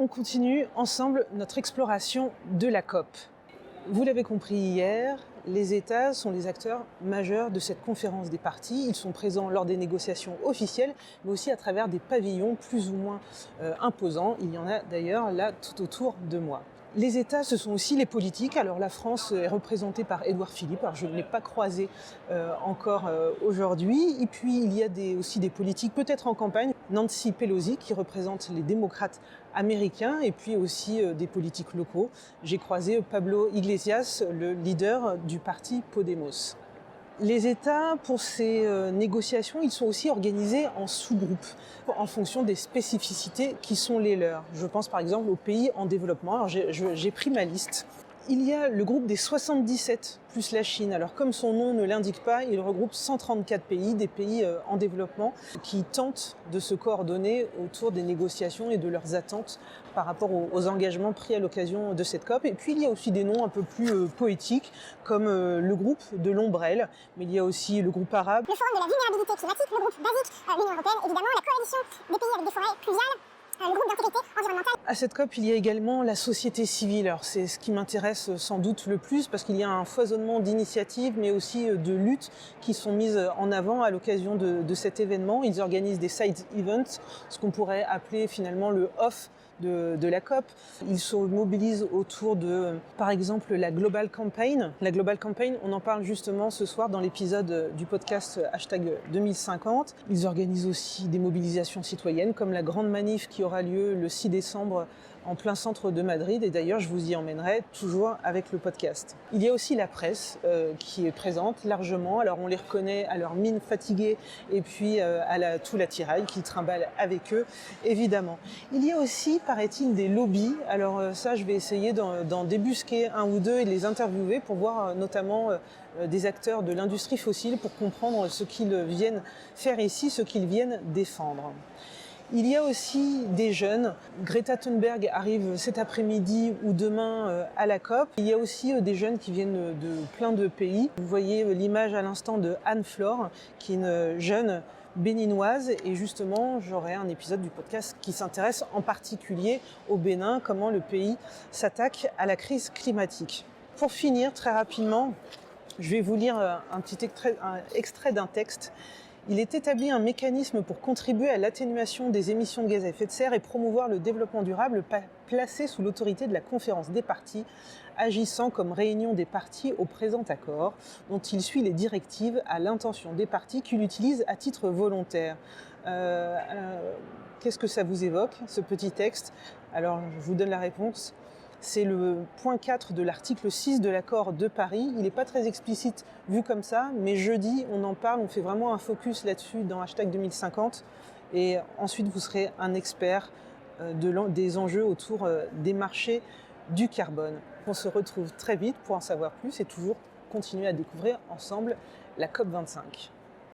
on continue ensemble notre exploration de la COP. Vous l'avez compris hier, les États sont les acteurs majeurs de cette conférence des parties. Ils sont présents lors des négociations officielles, mais aussi à travers des pavillons plus ou moins imposants. Il y en a d'ailleurs là tout autour de moi. Les États, ce sont aussi les politiques. Alors la France est représentée par Édouard Philippe. Alors je ne l'ai pas croisé encore aujourd'hui. Et puis il y a aussi des politiques, peut-être en campagne. Nancy Pelosi qui représente les démocrates américains et puis aussi des politiques locaux. J'ai croisé Pablo Iglesias, le leader du parti Podemos. Les États, pour ces négociations, ils sont aussi organisés en sous-groupes, en fonction des spécificités qui sont les leurs. Je pense par exemple aux pays en développement. Alors j'ai pris ma liste. Il y a le groupe des 77 plus la Chine. Alors comme son nom ne l'indique pas, il regroupe 134 pays, des pays en développement, qui tentent de se coordonner autour des négociations et de leurs attentes par rapport aux engagements pris à l'occasion de cette COP. Et puis il y a aussi des noms un peu plus poétiques, comme le groupe de l'ombrelle, mais il y a aussi le groupe arabe. Le forum de la vulnérabilité climatique, le groupe basique, l'Union européenne, évidemment, la coalition des pays avec des forêts pluviales, le groupe d'intégrité environnementale. À cette COP, il y a également la société civile. Alors c'est ce qui m'intéresse sans doute le plus parce qu'il y a un foisonnement d'initiatives mais aussi de luttes qui sont mises en avant à l'occasion de cet événement. Ils organisent des side events, ce qu'on pourrait appeler finalement le off de la COP. Ils se mobilisent autour de, par exemple, la Global Campaign. La Global Campaign, on en parle justement ce soir dans l'épisode du podcast #2050. Ils organisent aussi des mobilisations citoyennes comme la grande manif qui aura lieu le 6 décembre en plein centre de Madrid. Et d'ailleurs, je vous y emmènerai toujours avec le podcast. Il y a aussi la presse qui est présente largement. Alors on les reconnaît à leur mine fatiguée et puis à tout l'attirail qu'ils trimballent avec eux, évidemment. Il y a aussi, paraît-il, des lobbies. Alors ça, je vais essayer d'en débusquer un ou deux et de les interviewer pour voir notamment des acteurs de l'industrie fossile pour comprendre ce qu'ils viennent faire ici, ce qu'ils viennent défendre. Il y a aussi des jeunes. Greta Thunberg arrive cet après-midi ou demain à la COP. Il y a aussi des jeunes qui viennent de plein de pays. Vous voyez l'image à l'instant de Anne Flore, qui est une jeune béninoise. Et justement, j'aurai un épisode du podcast qui s'intéresse en particulier au Bénin, comment le pays s'attaque à la crise climatique. Pour finir, très rapidement, je vais vous lire un petit extrait d'un texte. Il est établi un mécanisme pour contribuer à l'atténuation des émissions de gaz à effet de serre et promouvoir le développement durable placé sous l'autorité de la conférence des parties, agissant comme réunion des parties au présent accord, dont il suit les directives à l'intention des parties qu'il utilise à titre volontaire. Qu'est-ce que ça vous évoque, ce petit texte ? Alors, je vous donne la réponse. C'est le point 4 de l'article 6 de l'accord de Paris. Il n'est pas très explicite vu comme ça, mais jeudi, on en parle, on fait vraiment un focus là-dessus dans #2050. Et ensuite, vous serez un expert des enjeux autour des marchés du carbone. On se retrouve très vite pour en savoir plus et toujours continuer à découvrir ensemble la COP25.